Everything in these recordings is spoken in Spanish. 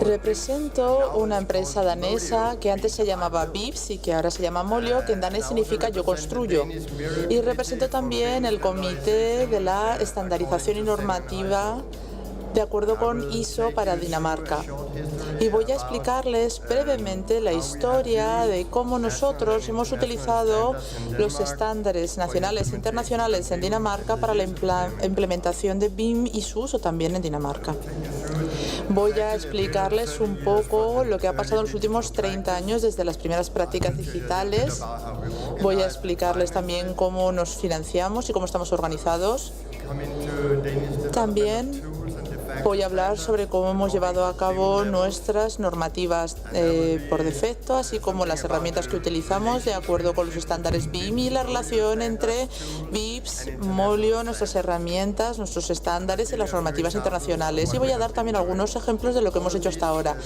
Represento una empresa danesa que antes se llamaba Vipps y que ahora se llama Molio, que en danés significa yo construyo. Y represento también el Comité de la Estandarización y Normativa de acuerdo con ISO para Dinamarca. Y voy a explicarles brevemente la historia de cómo nosotros hemos utilizado los estándares nacionales e internacionales en Dinamarca para la implementación de BIM y su uso también en Dinamarca. Voy a explicarles un poco lo que ha pasado en los últimos 30 años desde las primeras prácticas digitales. Voy a explicarles también cómo nos financiamos y cómo estamos organizados. También voy a hablar sobre cómo hemos llevado a cabo nuestras normativas por defecto, así como las herramientas que utilizamos de acuerdo con los estándares BIM y la relación entre Vipps, Molio, nuestras herramientas, nuestros estándares y las normativas internacionales. Y voy a dar también algunos ejemplos de lo que hemos hecho hasta ahora.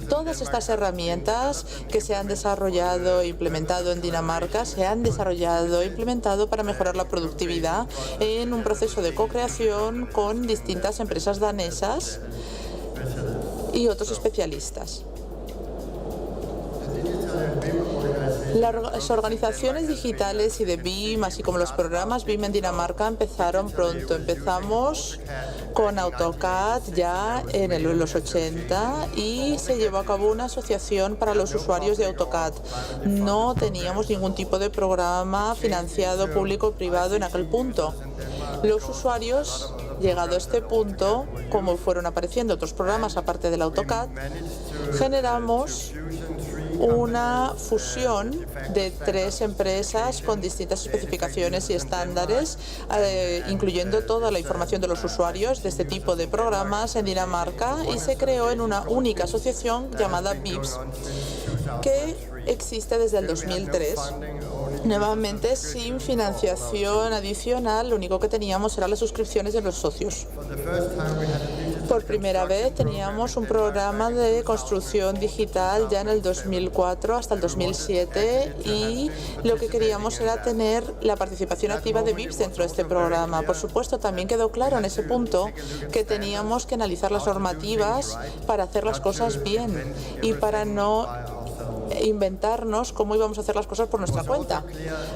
Todas estas herramientas que se han desarrollado e implementado en Dinamarca se han desarrollado e implementado para mejorar la productividad en un proceso de co-creación con distintas empresas danesas y otros especialistas. Las organizaciones digitales y de BIM, así como los programas BIM en Dinamarca, empezaron pronto. Empezamos con AutoCAD ya en los 80 y se llevó a cabo una asociación para los usuarios de AutoCAD. No teníamos ningún tipo de programa financiado público o privado en aquel punto. Los usuarios, llegado a este punto, como fueron apareciendo otros programas aparte del AutoCAD, generamos una fusión de 3 empresas con distintas especificaciones y estándares, incluyendo toda la información de los usuarios de este tipo de programas en Dinamarca, y se creó en una única asociación llamada Vipps, que existe desde el 2003. Nuevamente, sin financiación adicional, lo único que teníamos eran las suscripciones de los socios. Por primera vez teníamos un programa de construcción digital ya en el 2004 hasta el 2007 y lo que queríamos era tener la participación activa de Vipps dentro de este programa. Por supuesto, también quedó claro en ese punto que teníamos que analizar las normativas para hacer las cosas bien y para no inventarnos cómo íbamos a hacer las cosas por nuestra cuenta.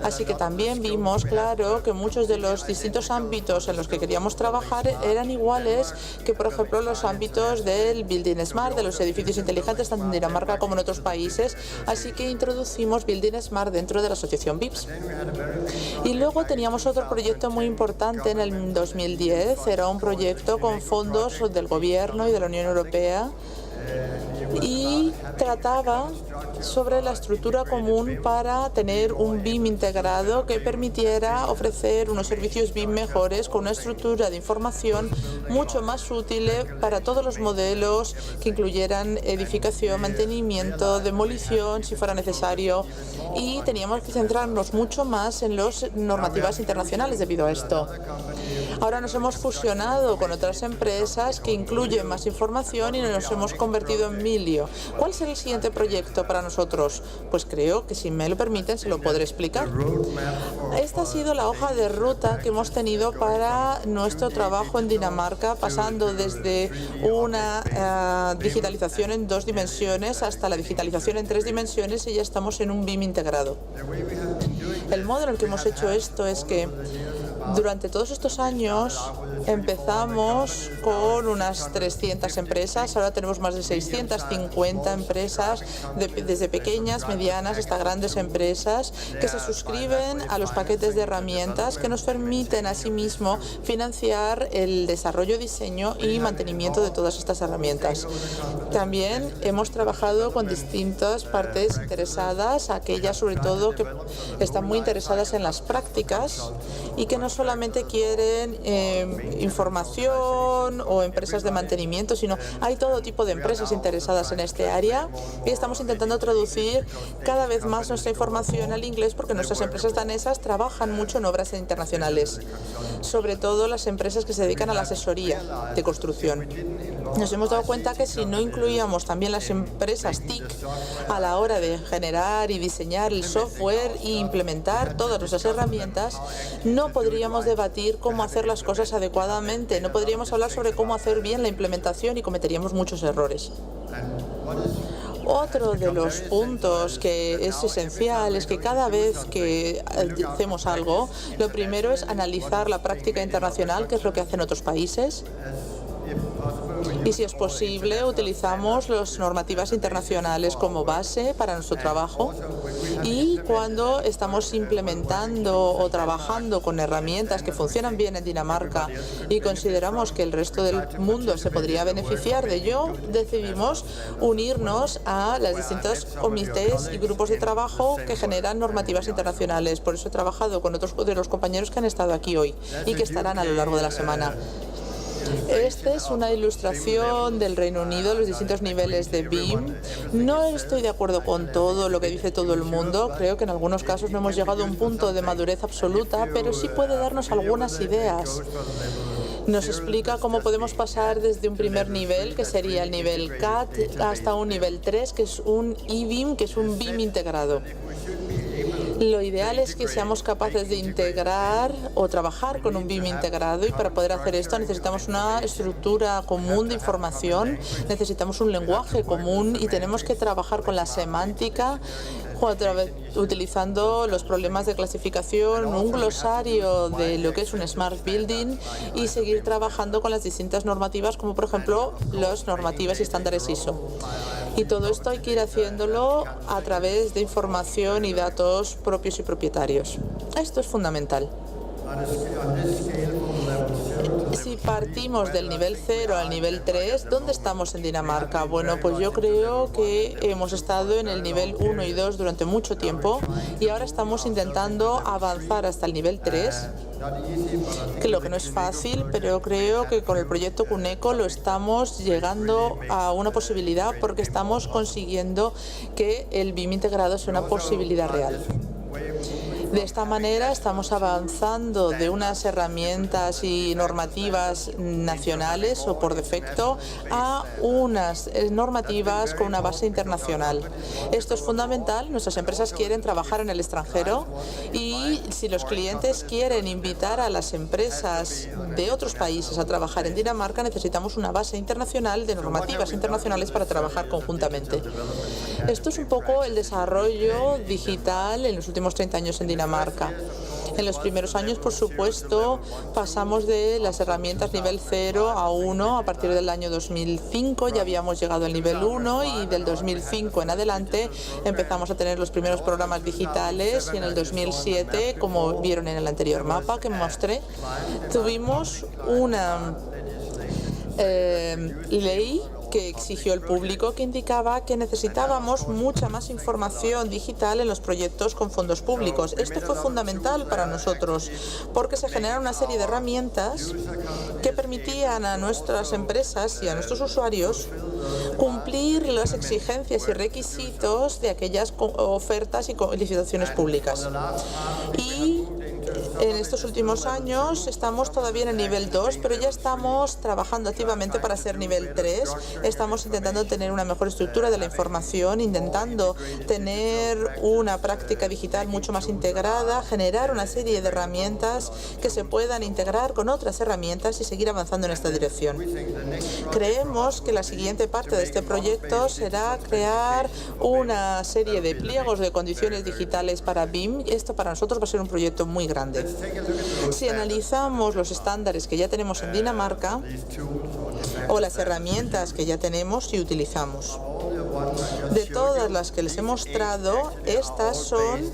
Así que también vimos claro que muchos de los distintos ámbitos en los que queríamos trabajar eran iguales que, por ejemplo, los ámbitos del Building Smart, de los edificios inteligentes, tanto en Dinamarca como en otros países. Así que introducimos Building Smart dentro de la asociación Vipps. Y luego teníamos otro proyecto muy importante en el 2010. Era un proyecto con fondos del Gobierno y de la Unión Europea y trataba sobre la estructura común para tener un BIM integrado que permitiera ofrecer unos servicios BIM mejores con una estructura de información mucho más útil para todos los modelos que incluyeran edificación, mantenimiento, demolición si fuera necesario, y teníamos que centrarnos mucho más en las normativas internacionales debido a esto. Ahora nos hemos fusionado con otras empresas que incluyen más información y nos hemos convertido en Milio. ¿Cuál será el siguiente proyecto para nosotros? Pues creo que, si me lo permiten, se lo podré explicar. Esta ha sido la hoja de ruta que hemos tenido para nuestro trabajo en Dinamarca, pasando desde una digitalización en 2 dimensiones hasta la digitalización en 3 dimensiones y ya estamos en un BIM integrado. El modo en el que hemos hecho esto es que durante todos estos años empezamos con unas 300 empresas, ahora tenemos más de 650 empresas, desde pequeñas, medianas hasta grandes empresas, que se suscriben a los paquetes de herramientas que nos permiten asimismo financiar el desarrollo, diseño y mantenimiento de todas estas herramientas. También hemos trabajado con distintas partes interesadas, aquellas sobre todo que están muy interesadas en las prácticas y que no solamente quieren información o empresas de mantenimiento, sino hay todo tipo de empresas interesadas en este área y estamos intentando traducir cada vez más nuestra información al inglés porque nuestras empresas danesas trabajan mucho en obras internacionales, sobre todo las empresas que se dedican a la asesoría de construcción. Nos hemos dado cuenta que si no incluíamos también las empresas TIC a la hora de generar y diseñar el software e implementar todas nuestras herramientas, no podríamos podríamos debatir cómo hacer las cosas adecuadamente, no podríamos hablar sobre cómo hacer bien la implementación y cometeríamos muchos errores. Otro de los puntos que es esencial es que cada vez que hacemos algo, lo primero es analizar la práctica internacional, qué es lo que hacen otros países. Y si es posible, utilizamos las normativas internacionales como base para nuestro trabajo. Y cuando estamos implementando o trabajando con herramientas que funcionan bien en Dinamarca y consideramos que el resto del mundo se podría beneficiar de ello, decidimos unirnos a las distintas comités y grupos de trabajo que generan normativas internacionales. Por eso he trabajado con otros de los compañeros que han estado aquí hoy y que estarán a lo largo de la semana. Esta es una ilustración del Reino Unido, los distintos niveles de BIM. No estoy de acuerdo con todo lo que dice todo el mundo. Creo que en algunos casos no hemos llegado a un punto de madurez absoluta, pero sí puede darnos algunas ideas. Nos explica cómo podemos pasar desde un primer nivel, que sería el nivel CAD, hasta un nivel 3, que es un eBIM, que es un BIM integrado. Lo ideal es que seamos capaces de integrar o trabajar con un BIM integrado, y para poder hacer esto necesitamos una estructura común de información, necesitamos un lenguaje común y tenemos que trabajar con la semántica utilizando los problemas de clasificación, un glosario de lo que es un Smart Building y seguir trabajando con las distintas normativas, como por ejemplo las normativas y estándares ISO. Y todo esto hay que ir haciéndolo a través de información y datos propios y propietarios. Esto es fundamental. Si partimos del nivel 0 al nivel 3, ¿dónde estamos en Dinamarca? Bueno, pues yo creo que hemos estado en el nivel 1 y 2 durante mucho tiempo y ahora estamos intentando avanzar hasta el nivel 3, que lo que no es fácil, pero creo que con el proyecto Cuneco lo estamos llegando a una posibilidad porque estamos consiguiendo que el BIM integrado sea una posibilidad real. De esta manera estamos avanzando de unas herramientas y normativas nacionales o por defecto a unas normativas con una base internacional. Esto es fundamental. Nuestras empresas quieren trabajar en el extranjero y si los clientes quieren invitar a las empresas de otros países a trabajar en Dinamarca, necesitamos una base internacional de normativas internacionales para trabajar conjuntamente. Esto es un poco el desarrollo digital en los últimos 30 años en Dinamarca. En los primeros años, por supuesto, pasamos de las herramientas nivel 0 a 1 a partir del año 2005. Ya habíamos llegado al nivel 1 y del 2005 en adelante empezamos a tener los primeros programas digitales y en el 2007, como vieron en el anterior mapa que mostré, tuvimos una ley que exigió el público que indicaba que necesitábamos mucha más información digital en los proyectos con fondos públicos. Esto fue fundamental para nosotros porque se generaron una serie de herramientas que permitían a nuestras empresas y a nuestros usuarios cumplir las exigencias y requisitos de aquellas ofertas y licitaciones públicas. Y en estos últimos años estamos todavía en el nivel 2, pero ya estamos trabajando activamente para ser nivel 3. Estamos intentando tener una mejor estructura de la información, intentando tener una práctica digital mucho más integrada, generar una serie de herramientas que se puedan integrar con otras herramientas y seguir avanzando en esta dirección. Creemos que la siguiente parte de este proyecto será crear una serie de pliegos de condiciones digitales para BIM. Esto para nosotros va a ser un proyecto muy grande. Si analizamos los estándares que ya tenemos en Dinamarca o las herramientas que ya tenemos y utilizamos, de todas las que les he mostrado, estas son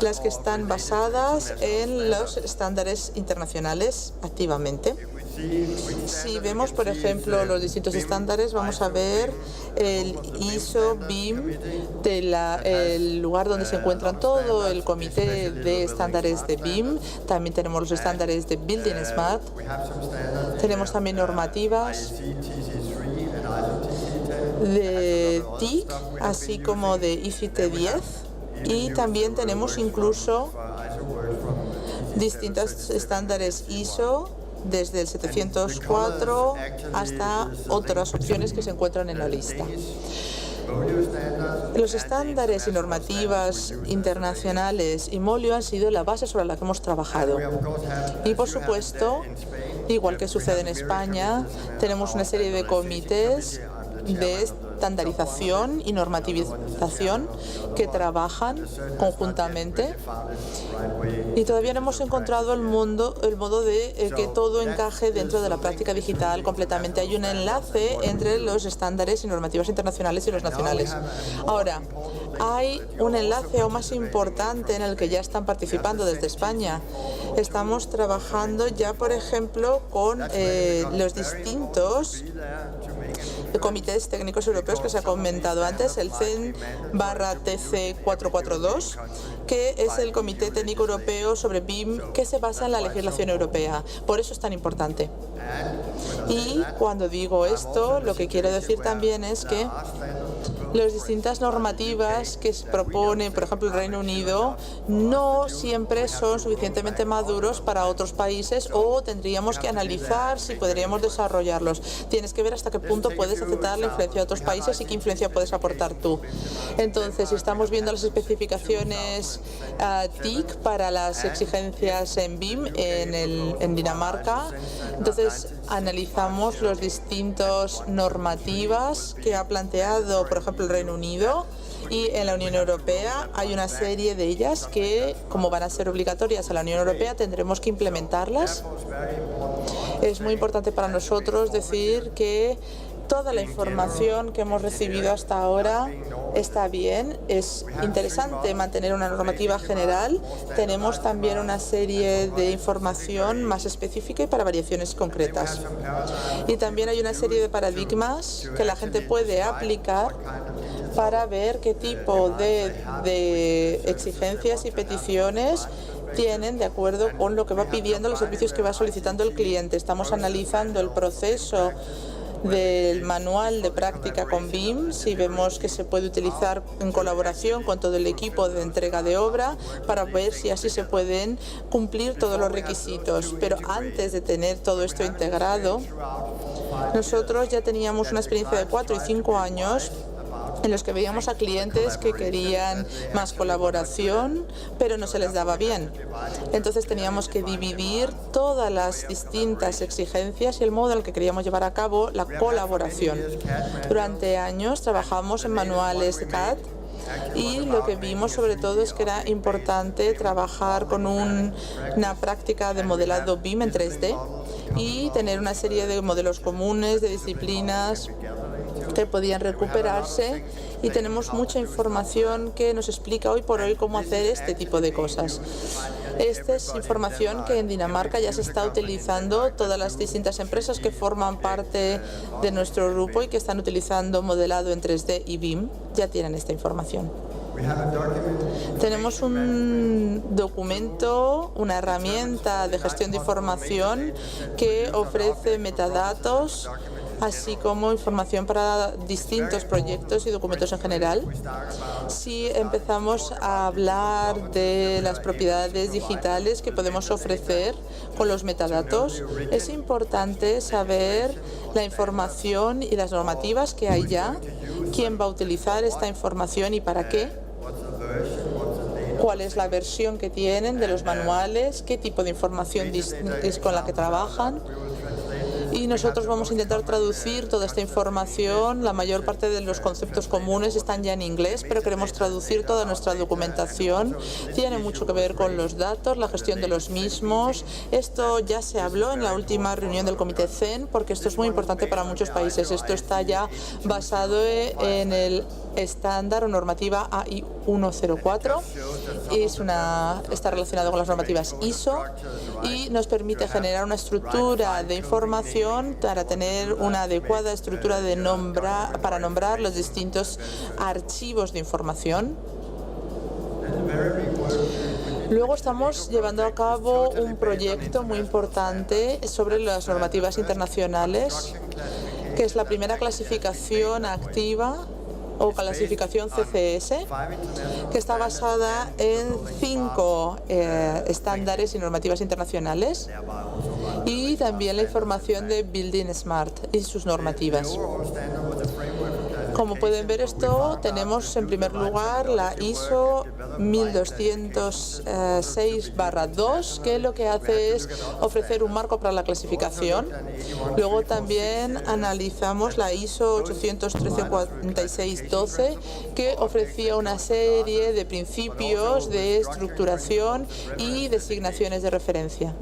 las que están basadas en los estándares internacionales activamente. Si vemos, por ejemplo, los distintos estándares, vamos a ver el ISO BIM, el lugar donde se encuentran todo el comité de estándares de BIM. También tenemos los estándares de Building Smart. Tenemos también normativas de TIC, así como de ICT 10. Y también tenemos incluso distintos estándares ISO, desde el 704 hasta otras opciones que se encuentran en la lista. Los estándares y normativas internacionales y MOLIO han sido la base sobre la que hemos trabajado. Y, por supuesto, igual que sucede en España, tenemos una serie de comités de estandarización y normativización que trabajan conjuntamente y todavía no hemos encontrado el modo de que todo encaje dentro de la práctica digital completamente. Hay un enlace entre los estándares y normativas internacionales y los nacionales. Ahora, hay un enlace aún más importante en el que ya están participando desde España. Estamos trabajando ya, por ejemplo, con los distintos comités técnicos europeos que se ha comentado antes, el CEN/TC 442, que es el Comité Técnico Europeo sobre BIM que se basa en la legislación europea. Por eso es tan importante. Y cuando digo esto, lo que quiero decir también es que las distintas normativas que se propone, por ejemplo, el Reino Unido, no siempre son suficientemente maduros para otros países o tendríamos que analizar si podríamos desarrollarlos. Tienes que ver hasta qué punto puedes aceptar la influencia de otros países y qué influencia puedes aportar tú. Entonces, si estamos viendo las especificaciones TIC para las exigencias en BIM en Dinamarca, entonces analizamos los distintos normativas que ha planteado, por ejemplo, el Reino Unido, y en la Unión Europea hay una serie de ellas que, como van a ser obligatorias a la Unión Europea, tendremos que implementarlas. Es muy importante para nosotros decir que toda la información que hemos recibido hasta ahora está bien. Es interesante mantener una normativa general. Tenemos también una serie de información más específica y para variaciones concretas. Y también hay una serie de paradigmas que la gente puede aplicar para ver qué tipo de exigencias y peticiones tienen de acuerdo con lo que va pidiendo, los servicios que va solicitando el cliente. Estamos analizando el proceso del manual de práctica con BIM, si vemos que se puede utilizar en colaboración con todo el equipo de entrega de obra para ver si así se pueden cumplir todos los requisitos. Pero antes de tener todo esto integrado, nosotros ya teníamos una experiencia de 4 y 5 años en los que veíamos a clientes que querían más colaboración, pero no se les daba bien. Entonces teníamos que dividir todas las distintas exigencias y el modo en el que queríamos llevar a cabo la colaboración. Durante años trabajamos en manuales de CAD y lo que vimos sobre todo es que era importante trabajar con una práctica de modelado BIM en 3D y tener una serie de modelos comunes, de disciplinas que podían recuperarse, y tenemos mucha información que nos explica hoy por hoy cómo hacer este tipo de cosas. Esta es información que en Dinamarca ya se está utilizando. Todas las distintas empresas que forman parte de nuestro grupo y que están utilizando modelado en 3D y BIM ya tienen esta información. Tenemos un documento, una herramienta de gestión de información que ofrece metadatos, así como información para distintos proyectos y documentos en general. Si empezamos a hablar de las propiedades digitales que podemos ofrecer con los metadatos, es importante saber la información y las normativas que hay ya, quién va a utilizar esta información y para qué, cuál es la versión que tienen de los manuales, qué tipo de información es con la que trabajan. Y nosotros vamos a intentar traducir toda esta información. La mayor parte de los conceptos comunes están ya en inglés, pero queremos traducir toda nuestra documentación. Tiene mucho que ver con los datos, la gestión de los mismos. Esto ya se habló en la última reunión del Comité CEN, porque esto es muy importante para muchos países. Esto está ya basado en el estándar o normativa AI 104. Está relacionado con las normativas ISO y nos permite generar una estructura de información para tener una adecuada estructura para nombrar los distintos archivos de información. Luego estamos llevando a cabo un proyecto muy importante sobre las normativas internacionales, que es la primera clasificación activa o clasificación CCS, que está basada en 5 estándares y normativas internacionales, y también la información de Building Smart y sus normativas. Como pueden ver, esto tenemos en primer lugar la ISO 1206/2, que lo que hace es ofrecer un marco para la clasificación. Luego también analizamos la ISO 813-4612, que ofrecía una serie de principios de estructuración y designaciones de referencia.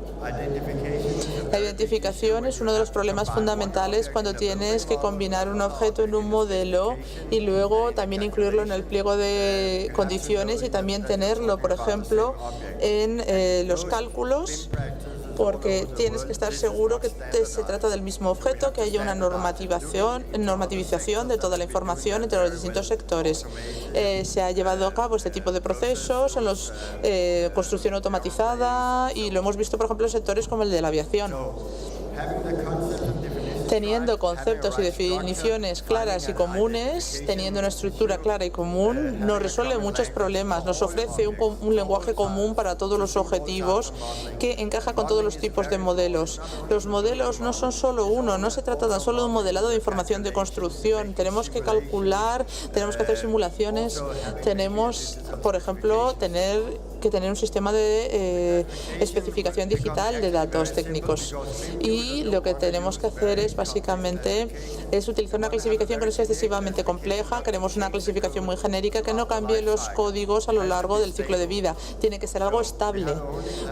La identificación es uno de los problemas fundamentales cuando tienes que combinar un objeto en un modelo y luego también incluirlo en el pliego de condiciones y también tenerlo, por ejemplo, en los cálculos, porque tienes que estar seguro que se trata del mismo objeto, que haya una normativización de toda la información entre los distintos sectores. Se ha llevado a cabo este tipo de procesos en los construcción automatizada y lo hemos visto, por ejemplo, en sectores como el de la aviación. Teniendo conceptos y definiciones claras y comunes, teniendo una estructura clara y común, nos resuelve muchos problemas, nos ofrece un lenguaje común para todos los objetivos que encaja con todos los tipos de modelos. Los modelos no son solo uno, no se trata tan solo de un modelado de información de construcción. Tenemos que calcular, tenemos que hacer simulaciones, tenemos, por ejemplo, que tener un sistema de especificación digital de datos técnicos. Y lo que tenemos que hacer es básicamente utilizar una clasificación que no sea excesivamente compleja. Queremos una clasificación muy genérica que no cambie los códigos a lo largo del ciclo de vida. Tiene que ser algo estable,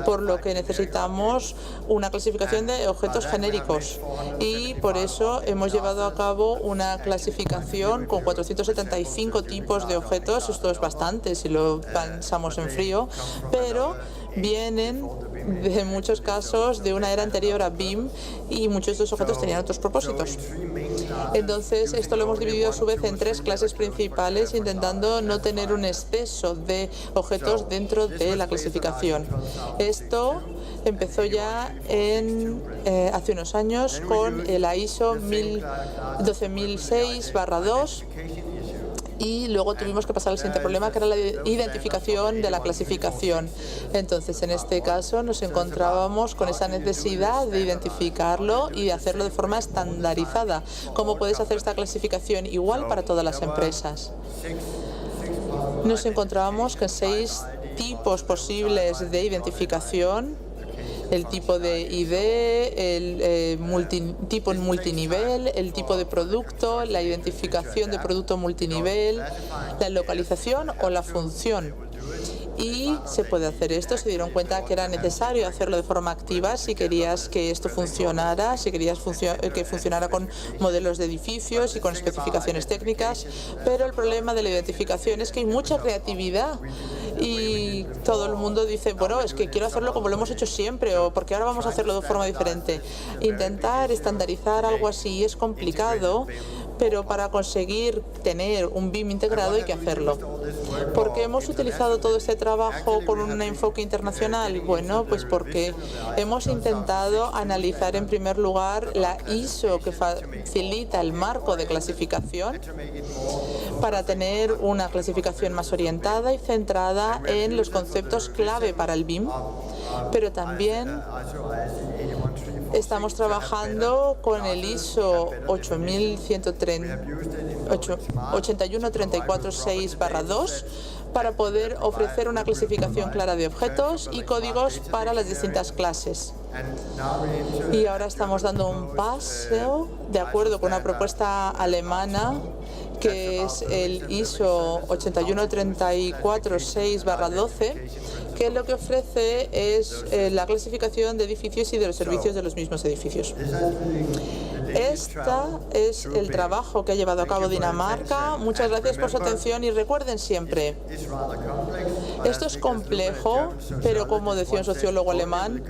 por lo que necesitamos una clasificación de objetos genéricos. Y por eso hemos llevado a cabo una clasificación con 475 tipos de objetos. Esto es bastante si lo pensamos en frío, pero vienen de muchos casos de una era anterior a BIM y muchos de estos objetos tenían otros propósitos. Entonces, esto lo hemos dividido a su vez en 3 clases principales, intentando no tener un exceso de objetos dentro de la clasificación. Esto empezó ya hace unos años con la ISO 12006/2. Y luego tuvimos que pasar al siguiente problema, que era la identificación de la clasificación. Entonces, en este caso, nos encontrábamos con esa necesidad de identificarlo y de hacerlo de forma estandarizada. ¿Cómo puedes hacer esta clasificación igual para todas las empresas? Nos encontrábamos con 6 tipos posibles de identificación: el tipo de ID, el tipo multinivel, el tipo de producto, la identificación de producto multinivel, la localización o la función. Y se puede hacer esto. Se dieron cuenta que era necesario hacerlo de forma activa si querías que esto funcionara, si querías que funcionara con modelos de edificios y con especificaciones técnicas. Pero el problema de la identificación es que hay mucha creatividad y todo el mundo dice, bueno, es que quiero hacerlo como lo hemos hecho siempre, o porque ahora vamos a hacerlo de forma diferente. Intentar estandarizar algo así es complicado, pero para conseguir tener un BIM integrado hay que hacerlo. ¿Por qué hemos utilizado todo este trabajo con un enfoque internacional? Bueno, pues porque hemos intentado analizar en primer lugar la ISO, que facilita el marco de clasificación, para tener una clasificación más orientada y centrada en los conceptos clave para el BIM, pero también estamos trabajando con el ISO 8134-6/2 para poder ofrecer una clasificación clara de objetos y códigos para las distintas clases. Y ahora estamos dando un paso de acuerdo con una propuesta alemana, que es el ISO 8134-6/12, que lo que ofrece es la clasificación de edificios y de los servicios de los mismos edificios. Este es el trabajo que ha llevado a cabo Dinamarca. Muchas gracias por su atención y recuerden siempre, esto es complejo, pero como decía un sociólogo alemán,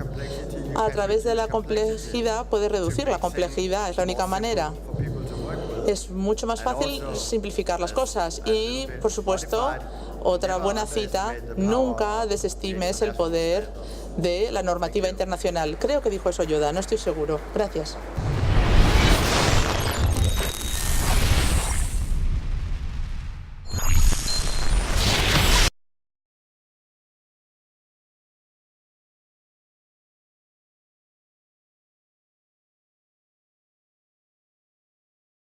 a través de la complejidad puedes reducir la complejidad, es la única manera. Es mucho más fácil simplificar las cosas y, por supuesto, otra buena cita, nunca desestimes el poder de la normativa internacional. Creo que dijo eso Yoda, no estoy seguro. Gracias.